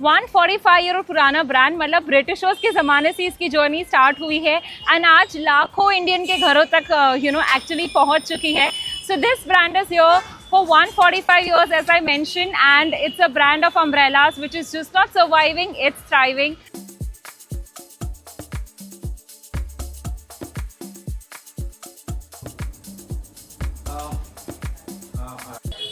145 year पुराना brand, मतलब Britishers के ज़माने से इसकी जर्नी स्टार्ट हुई है एंड आज लाखों इंडियन के घरों तक एक्चुअली पहुंच चुकी है. So this brand is here for 145 years, as I mentioned, and it's a brand of umbrellas which is just not surviving, it's thriving.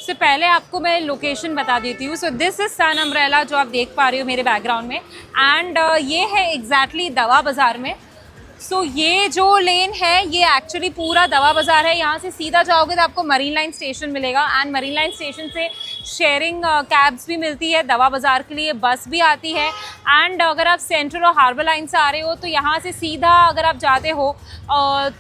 So पहले आपको मैं लोकेशन बता देती हूँ. So this is sun umbrella जो आप देख पा रहे हो मेरे बैकग्राउंड में, एंड ये है एग्जैक्टली दवा बाज़ार में. सो ये जो लेन है ये एक्चुअली पूरा दवा बाज़ार है. यहाँ से सीधा जाओगे तो आपको मरीन लाइन स्टेशन मिलेगा, एंड मरीन लाइन स्टेशन से शेयरिंग कैब्स भी मिलती है. दवा बाज़ार के लिए बस भी आती है. एंड अगर आप सेंट्रल और हार्बर लाइन से आ रहे हो तो यहाँ से सीधा अगर आप जाते हो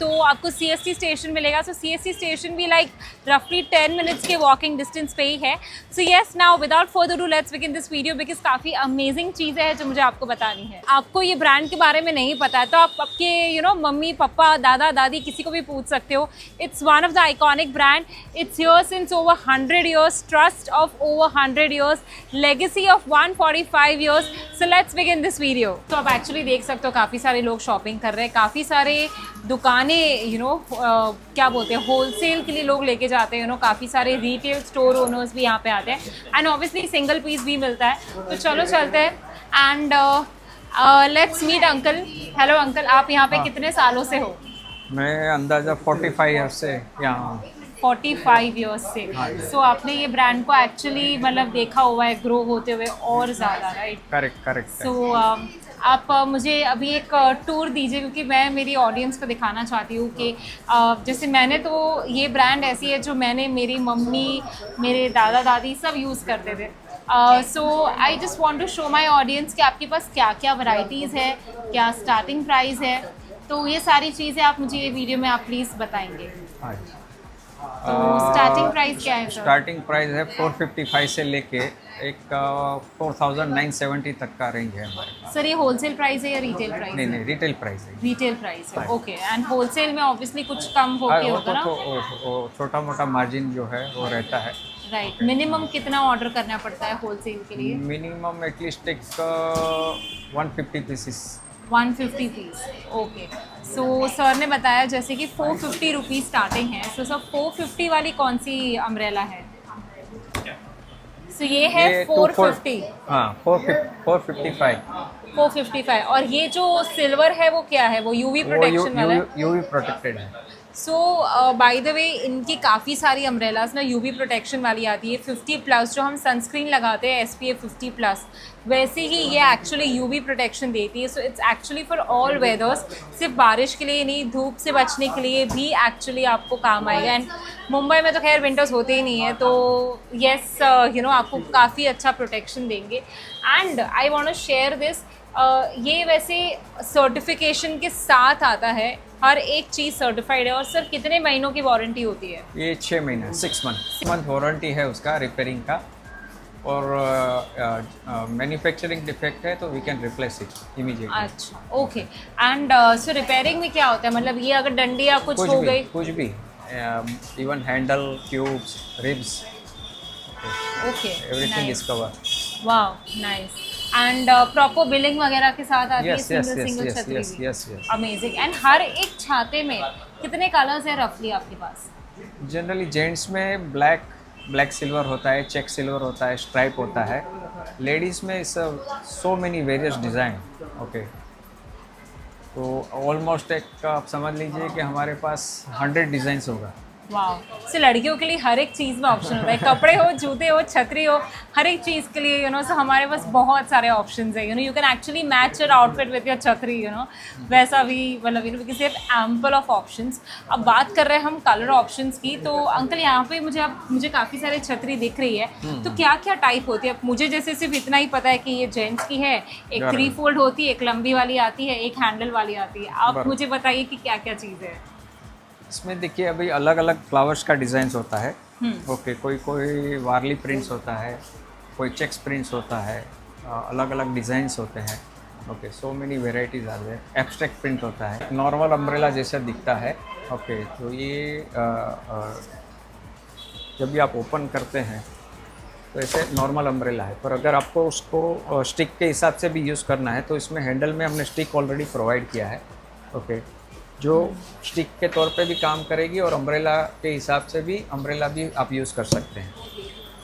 तो आपको CST स्टेशन मिलेगा. सो CST स्टेशन भी लाइक रफली 10 मिनट्स के वॉकिंग डिस्टेंस पे ही है. So yes, now without further do let's begin this video, because काफ़ी अमेजिंग चीज़ें हैं जो मुझे आपको बतानी है. आपको ये ब्रांड के बारे में नहीं पता है तो आप आपके मम्मी पापा दादा दादी किसी को भी पूछ सकते हो. It's one of the iconic brand. It's here since over 100 years, trust of over 100 years, legacy of 145 years. So let's begin this video. तो आप एक्चुअली देख सकते हो काफ़ी सारे लोग शॉपिंग कर रहे हैं, काफ़ी सारे दुकानें क्या बोलते हैं होलसेल के लिए लोग लेके जाते हैं. काफ़ी सारे रिटेल स्टोर ओनर्स भी यहाँ पे आते हैं, एंड ऑब्वियसली सिंगल पीस भी मिलता है. तो चलो चलते हैं and let's meet uncle. Hello uncle, आप यहाँ पे कितने सालों से हो? मैं अंदाज़ा 45 ईयर्स से यहाँ हूँ. 45 ईयर्स से. सो आपने ये ब्रांड को एक्चुअली मतलब देखा हुआ है ग्रो होते हुए और ज़्यादा, राइट? करेक्ट. सो आप मुझे अभी एक टूर दीजिए, क्योंकि मैं मेरी ऑडियंस को दिखाना चाहती हूँ कि जैसे मैंने तो ये ब्रांड ऐसी है जो मैंने मेरी मम्मी मेरे दादा दादी सब यूज़ करते थे. So I just want to show my audience कि आपके पास क्या क्या वैरायटीज़ है, क्या स्टार्टिंग प्राइस है. तो ये सारी चीज़ें आप मुझे ये वीडियो में आप प्लीज़ बताएंगे. तो स्टार्टिंग प्राइस क्या है? स्टार्टिंग प्राइस है 455 से लेके एक 4970 तक का रेंज है हमारे पास. सर ये होलसेल प्राइस है या रिटेल प्राइस? नहीं, रिटेल प्राइस है. रिटेल प्राइस है, ओके. एंड होलसेल में ऑब्वियसली कुछ कम होके होगा ना? छोटा मोटा मार्जिन जो है वो रहता है. राइट. मिनिमम कितना ऑर्डर करना पड़ता है होलसेल के लिए? मिनिमम एटलीस्ट एक 150 pieces. 150 piece, okay. So sir ने बताया जैसे कि 450 रुपीज़ स्टार्टिंग है. सो सर 450 वाली कौन सी अम्ब्रेला है? सो ये है 450. हाँ, 455. 455. और ये जो सिल्वर है वो क्या है? वो यूवी प्रोटेक्शन वाला है? यूवी प्रोटेक्टेड है. सो बाय द वे इनकी काफ़ी सारी अम्ब्रेलाज ना यूवी प्रोटेक्शन वाली आती है 50+. जो हम सनस्क्रीन लगाते हैं SPF 50+, वैसे ही ये एक्चुअली यूवी प्रोटेक्शन देती है. So it's actually for all weathers. सिर्फ बारिश के लिए नहीं, धूप से बचने के लिए भी एक्चुअली आपको काम आएगा. एंड मुंबई में तो खैर विंटर्स होते ही नहीं है, तो येस आपको काफ़ी अच्छा प्रोटेक्शन देंगे. And I want to share this. ये वैसे सर्टिफिकेशन के साथ आता है, हर एक चीज़ सर्टिफाइड है. और सर कितने महीनों की वारंटी होती है? ये 6 महीने 6 मंथ वारंटी है उसका रिपेयरिंग का. और मैन्युफैक्चरिंग डिफेक्ट है तो we can replace it immediately. अच्छा, ओके. एंड सो रिपेयरिंग में क्या होता है? मतलब ये अगर डंडी या कुछ हो गई? कुछ भी even handle, tubes, ribs, okay, everything is covered. Wow, nice. And proper billing वगैरह के साथ आती है सिंगल छतरी भी? यस. अमेजिंग. एंड हर एक छाते में कितने कलर्स है रफली आपके पास? जनरली जेंट्स में ब्लैक सिल्वर होता है, चेक सिल्वर होता है, स्ट्राइप होता है. लेडीज़ में so many various design. Okay, तो ऑलमोस्ट एक आप समझ लीजिए कि हमारे पास 100 डिज़ाइंस होगा. वाह. सो लड़कियों के लिए हर एक चीज़ में ऑप्शन होता है, कपड़े हो, जूते हो, छतरी हो, हर एक चीज़ के लिए सो हमारे पास बहुत सारे ऑप्शंस है. You can actually match your outfit with your छतरी. वैसा भी मतलब because you have ample of options. अब बात कर रहे हैं हम कलर ऑप्शंस की. तो अंकल यहाँ पे मुझे काफ़ी सारे छतरी दिख रही है. तो क्या क्या टाइप होती है? मुझे जैसे सिर्फ इतना ही पता है कि ये जेंट्स की है, एक 3 फोल्ड होती है, एक लंबी वाली आती है, एक हैंडल वाली आती है. आप मुझे बताइए कि क्या क्या चीज़ है इसमें. देखिए अभी अलग अलग फ्लावर्स का डिज़ाइंस होता है. ओके, कोई वार्ली प्रिंट्स होता है, कोई चेक्स प्रिंट्स होता है, अलग अलग डिज़ाइंस होते हैं. Okay, so many varieties are there. Abstract print होता है, नॉर्मल अम्ब्रेला जैसा दिखता है. ओके, तो ये जब भी आप ओपन करते हैं तो ऐसे नॉर्मल अम्ब्रेला है। पर अगर आपको उसको स्टिक के हिसाब से भी यूज़ करना है तो इसमें हैंडल में हमने स्टिक ऑलरेडी प्रोवाइड किया है, ओके, जो स्टिक के तौर पे भी काम करेगी और अम्ब्रेला के हिसाब से भी अम्ब्रेला भी आप यूज़ कर सकते हैं।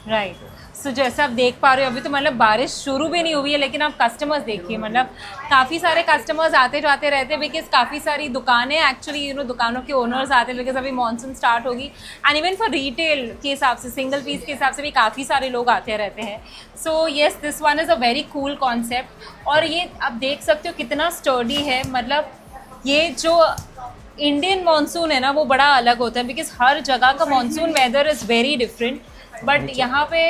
राइट। सो जैसे आप देख पा रहे हो अभी तो मतलब बारिश शुरू भी नहीं हुई है, लेकिन आप कस्टमर्स देखिए, मतलब काफ़ी सारे कस्टमर्स आते जाते रहते हैं, बिकॉज काफ़ी सारी दुकानें एक्चुअली दुकानों के ओनर्स आते हैं, बिकॉज अभी मानसून स्टार्ट होगी एंड इवन फॉर रिटेल के हिसाब से, सिंगल पीस के हिसाब से भी काफ़ी सारे लोग आते रहते हैं। So yes, this one is a very cool concept. और ये आप देख सकते हो कितना स्टर्डी है, मतलब ये जो इंडियन मानसून है ना वो बड़ा अलग होता है, बिकॉज हर जगह का monsoon weather is very different, but यहाँ पे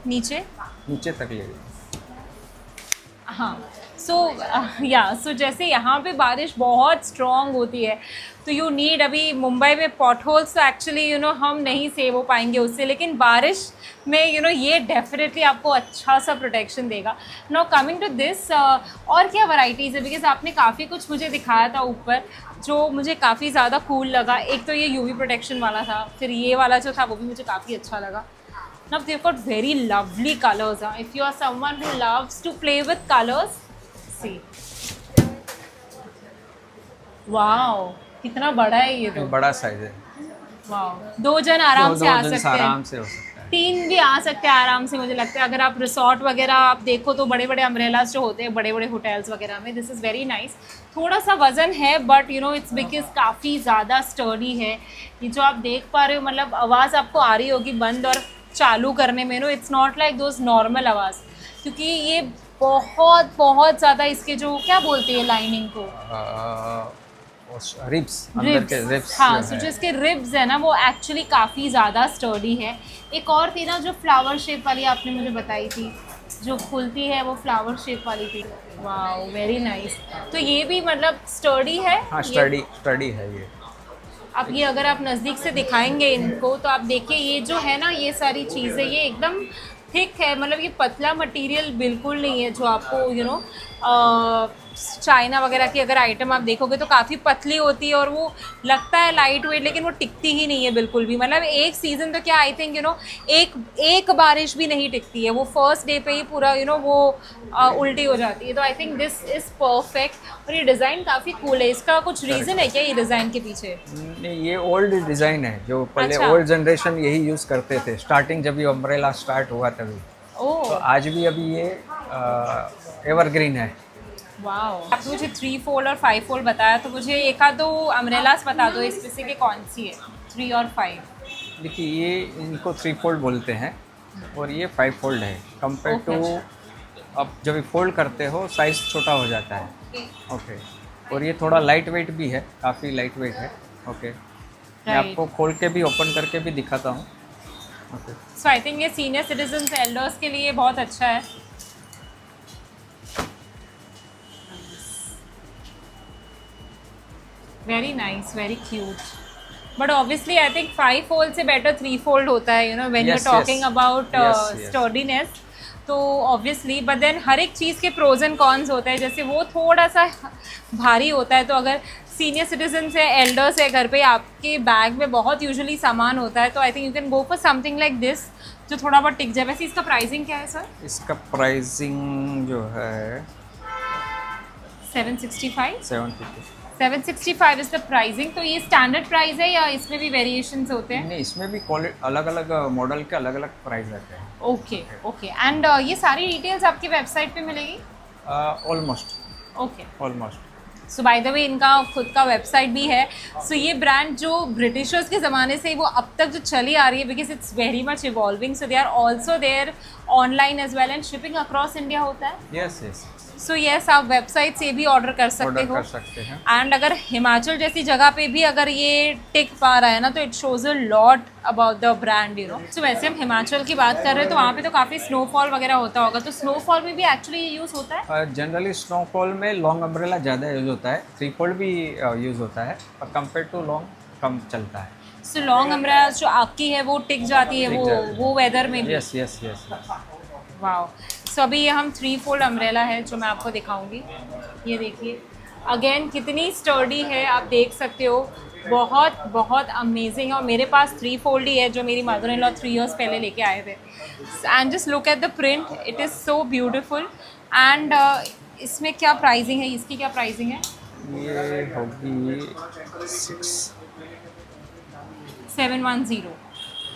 नीचे तक ले गए। हाँ। सो जैसे यहाँ पे बारिश बहुत स्ट्रॉन्ग होती है, तो यू नीड, अभी मुंबई में पॉट होल्स तो एक्चुअली हम नहीं सेव हो पाएंगे उससे, लेकिन बारिश में ये डेफिनेटली आपको अच्छा सा प्रोटेक्शन देगा। नाउ कमिंग टू दिस, और क्या वैरायटीज़ है, बिकॉज आपने काफ़ी कुछ मुझे दिखाया था ऊपर जो मुझे काफ़ी ज़्यादा कूल लगा। एक तो ये यूवी प्रोटेक्शन वाला था, फिर ये वाला जो था वो भी मुझे काफ़ी अच्छा लगा। Now they've got very lovely colors. If you are someone who loves to play with colors, see. Wow, कितना बड़ा है ये तो। बड़ा साइज है। वाह, 2 जन आराम से आ सकते हैं। आराम से हो सकता है। 3 भी आ सकते हैं आराम से, मुझे लगता है। अगर आप रिसोर्ट वगैरह आप देखो तो बड़े बड़े अम्ब्रेलाज जो होते हैं बड़े बड़े होटल्स वगैरह में, दिस इज़ वेरी नाइस। थोड़ा सा वजन है, बट इट्स बिकॉज काफ़ी ज़्यादा स्टर्डी है। ये जो आप देख पा रहे हो, मतलब आवाज़ आपको आ रही होगी बंद और चालू करने में, it's not like those normal आवाज़, क्योंकि ये बहुत बहुत ज़्यादा इसके जो क्या बोलते हैं लाइनिंग को, रिब्स, अंदर के रिब्स। हाँ, सो जो इसके रिब्स है ना वो एक्चुअली काफ़ी ज़्यादा स्टर्डी है। एक और थी ना जो फ्लावर शेप वाली आपने मुझे बताई थी, जो खुलती है वो फ्लावर शेप वाली थी। Wow, very nice. तो ये भी मतलब स्टर्डी है। हाँ, स्टडी है ये। अब ये अगर आप नज़दीक से दिखाएंगे इनको तो आप देखिए, ये जो है ना ये सारी चीज़ें ये एकदम थिक है, मतलब ये पतला मटेरियल बिल्कुल नहीं है जो आपको चाइना वगैरह की अगर आइटम आप देखोगे तो काफ़ी पतली होती है और वो लगता है लाइट वेट, लेकिन वो टिकती ही नहीं है बिल्कुल भी। मतलब एक सीज़न तो क्या, आई थिंक एक बारिश भी नहीं टिकती है, वो फर्स्ट डे पे ही पूरा वो उल्टी हो जाती है। तो I think this is perfect. और ये डिज़ाइन काफ़ी कूल है। इसका कुछ रीज़न है क्या ये डिज़ाइन के पीछे? नहीं, ये ओल्ड डिज़ाइन है, जो पहले अच्छा। ओल्ड जनरेशन यही यूज़ करते थे स्टार्टिंग, जब ये अम्ब्रेला स्टार्ट हुआ तभी। ओह, तो आज भी अभी ये एवरग्रीन है। वाओ। आपने मुझे 3 फोल्ड और 5 फोल्ड बताया, तो मुझे एक आध दो अम्ब्रेलास बता दो इसमें से कि कौन सी है 3 और 5। देखिए, ये इनको 3 फोल्ड बोलते हैं और ये 5 फोल्ड है। कंपेयर टू अब जब ये फोल्ड करते हो साइज़ छोटा हो जाता है, ओके। और ये थोड़ा लाइट वेट भी है, काफ़ी लाइट वेट है, ओके। मैं आपको खोल के भी ओपन करके भी दिखाता हूँ, ओके। सो आई थिंक ये सीनियर सिटीजन्स एल्डर्स के लिए बहुत अच्छा है। Very nice, very cute. But obviously I think 5 fold से बेटर 3 फोल्ड होता है, when you are talking about sturdiness. तो ऑब्वियसली, बट देन हर एक चीज़ के प्रोज एंड कॉन्स होता है। जैसे वो थोड़ा सा भारी होता है, तो अगर सीनियर सिटीजन्स है, एल्डर्स है घर पे, आपके बैग में बहुत यूजुअली सामान होता है, तो I think you can go for something like this जो थोड़ा बहुत टिक जाए। वैसे इसका प्राइसिंग क्या है सर? इसका प्राइसिंग जो है 765 750 इज द प्राइसिंग। तो ये स्टैंडर्ड प्राइस है या इसमें भी वेरिएशंस होते हैं? नहीं, इसमें भी अलग अलग मॉडल के अलग अलग प्राइस रहते हैं। Okay okay. एंड ये सारी डिटेल्स आपकी वेबसाइट पे मिलेगी? Almost. Okay, almost. So bye the वे इनका खुद का वेबसाइट भी है। सो ये ब्रांड जो ब्रिटिशर्स के ज़माने से वो अब तक जो चली आ रही है, because it's very much evolving, so they are also there online as well and shipping across India होता है। Yes yes. सो यस, आप वेबसाइट से भी ऑर्डर कर सकते हो। कर सकते हैं। एंड अगर हिमाचल जैसी जगह पे भी अगर ये टिक पा रहा है ना, तो it shows a lot about the brand, so वैसे हम हिमाचल की बात कर रहे हैं तो वहाँ पे तो काफ़ी स्नोफॉल वगैरह होता होगा, तो स्नोफॉल में भी एक्चुअली ये यूज़ होता है? जनरली स्नोफॉल में लॉन्ग अम्ब्रेला ज़्यादा यूज़ होता है, 3 फोल्ड भी यूज़ होता है, पर कंपेयर टू लॉन्ग कम चलता है। सो लॉन्ग अम्ब्रेला जो आपकी है वो टिक जाती है, वो वेदर में भी? Yes yes yes. वाओ। सो अभी ये हम 3 फोल्ड अम्ब्रेला है जो मैं आपको दिखाऊंगी। ये देखिए अगेन कितनी स्टर्डी है, आप देख सकते हो। बहुत बहुत अमेजिंग है। और मेरे पास 3 फोल्ड ही है जो मेरी मदर इन लॉ 3 इयर्स पहले लेके आए थे। And just look at the print, it is so beautiful. And इसमें क्या प्राइसिंग है, इसकी क्या प्राइसिंग है? ये होगी 710।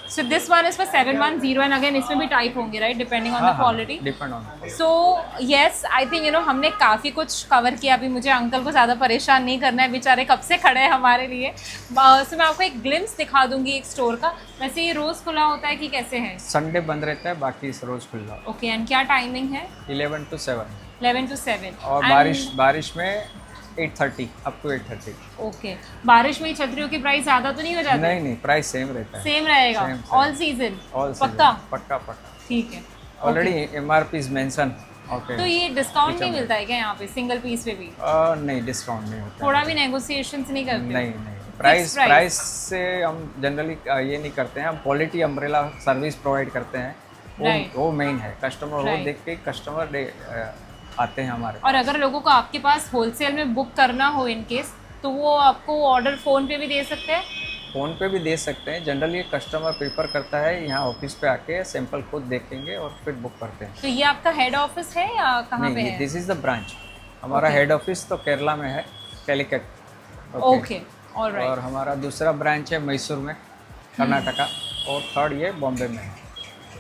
So this one is for 710 and again इसमें भी टाइप होंगे right, depending on the quality. Depend on. So yes, I think you know हमने काफ़ी कुछ कवर किया। अभी मुझे अंकल को ज़्यादा परेशान नहीं करना है, बेचारे कब से खड़े हैं हमारे लिए। सो मैं आपको एक ग्लिम्स दिखा दूंगी एक स्टोर का। वैसे ये रोज़ खुला होता है कि कैसे है? संडे बंद रहता है, बाकी रोज खुला। ओके, एंड क्या टाइमिंग है? 11 to 7। 11 to 7। और बारिश में 8:30 अप टू 8:30। ओके, बारिश में छतरियों की प्राइस ज़्यादा तो नहीं हो जाती? नहीं, प्राइस सेम रहता है। सेम रहेगा Same, ऑल सीजन? ऑल पक्का? पक्का। ठीक है। Already MRP is mention. Okay. तो ये डिस्काउंट नहीं मिलता है क्या यहाँ पे सिंगल पीस पे भी? नहीं, डिस्काउंट नहीं होता। थोड़ा भी नेगोशिएशंस नहीं करते? नहीं, प्राइस से हम जनरली ये नहीं करते हैं। हम क्वालिटी अम्ब्रेला सर्विस प्रोवाइड करते हैं। Right. वो मेन है। कस्टमर वो Right. देख के कस्टमर आते हैं हमारे। और अगर लोगों को आपके पास होलसेल में बुक करना हो इन केस, तो वो आपको ऑर्डर फ़ोन पे भी दे सकते हैं? फ़ोन पे भी दे सकते हैं। जनरली कस्टमर प्रेफर करता है यहाँ ऑफिस पे आके सैंपल खुद देखेंगे और फिर बुक करते हैं। तो ये आपका हेड ऑफिस है या कहाँ पे है? This is the branch. हमारा Okay. हेड ऑफिस तो केरला में है, कैलिकट। Okay, alright. और हमारा दूसरा ब्रांच है मैसूर में, कर्नाटका। और थर्ड ये बॉम्बे में है।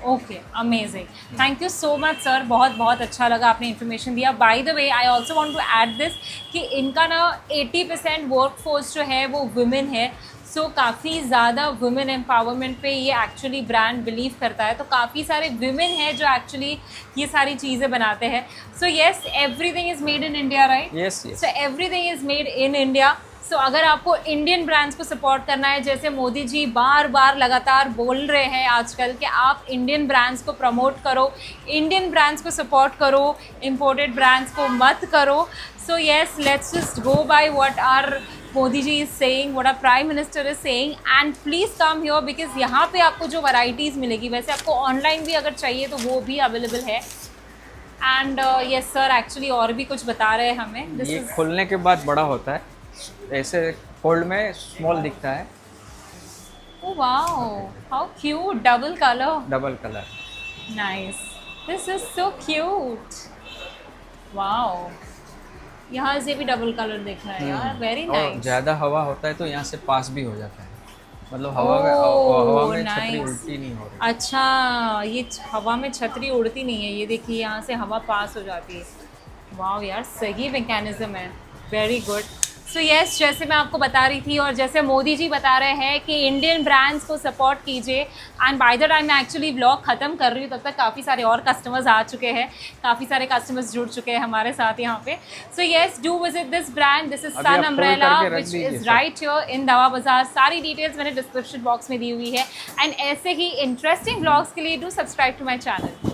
Okay, amazing. Thank you so much sir, बहुत बहुत अच्छा लगा आपने इन्फॉर्मेशन दिया। By the way I also want to add this कि इनका ना 80% वर्कफोर्स जो है वो वुमेन है। सो काफ़ी ज़्यादा वुमेन एम्पावरमेंट पे ये एक्चुअली ब्रांड बिलीव करता है। तो काफ़ी सारे वुमेन हैं जो एक्चुअली ये सारी चीज़ें बनाते हैं। So yes, everything is made in India right? Yes. So everything is made in India. So अगर आपको इंडियन ब्रांड्स को सपोर्ट करना है, जैसे मोदी जी बार बार लगातार बोल रहे हैं आजकल कि आप इंडियन ब्रांड्स को प्रमोट करो, इंडियन ब्रांड्स को सपोर्ट करो, इंपोर्टेड ब्रांड्स को मत करो। So yes, let's just go by what our Modi ji is saying, what our prime minister is saying, and please come here because यहाँ पे आपको जो वैरायटीज़ मिलेगी, वैसे आपको ऑनलाइन भी अगर चाहिए तो वो भी अवेलेबल है। एंड यस सर, एक्चुअली और भी कुछ बता रहे हैं हमें। ये खुलने के बाद बड़ा होता है, ऐसे फोल्ड में स्मॉल दिखता है। Oh wow, how cute, double color. Double colour. Nice. This is so cute. Wow. यहाँ से भी डबल कलर दिख रहा है यार, वेरी और नाइस। ज़्यादा हवा होता है तो यहाँ से पास भी हो जाता है। मतलब हवा में छतरी nice. उल्टी नहीं हो रही। अच्छा, ये हवा में छतरी उड़ती नहीं है, ये देखिए यहाँ से हवा पास हो जाती है। वाह यार, सही मैकेनिज्म है, वेरी गुड। सो येस, जैसे मैं आपको बता रही थी और जैसे मोदी जी बता रहे हैं कि इंडियन ब्रांड्स को सपोर्ट कीजिए। एंड बाय द टाइम मैं एक्चुअली व्लॉग ख़त्म कर रही हूँ तब तक काफ़ी सारे और कस्टमर्स आ चुके हैं, काफ़ी सारे कस्टमर्स जुड़ चुके हैं हमारे साथ यहाँ पे। So yes, do visit this brand, this is sun umbrella which is right here in Dawa Bazaar. सारी डिटेल्स मैंने डिस्क्रिप्शन बॉक्स में दी हुई है। एंड ऐसे ही इंटरेस्टिंग व्लॉग्स के लिए do subscribe to my channel.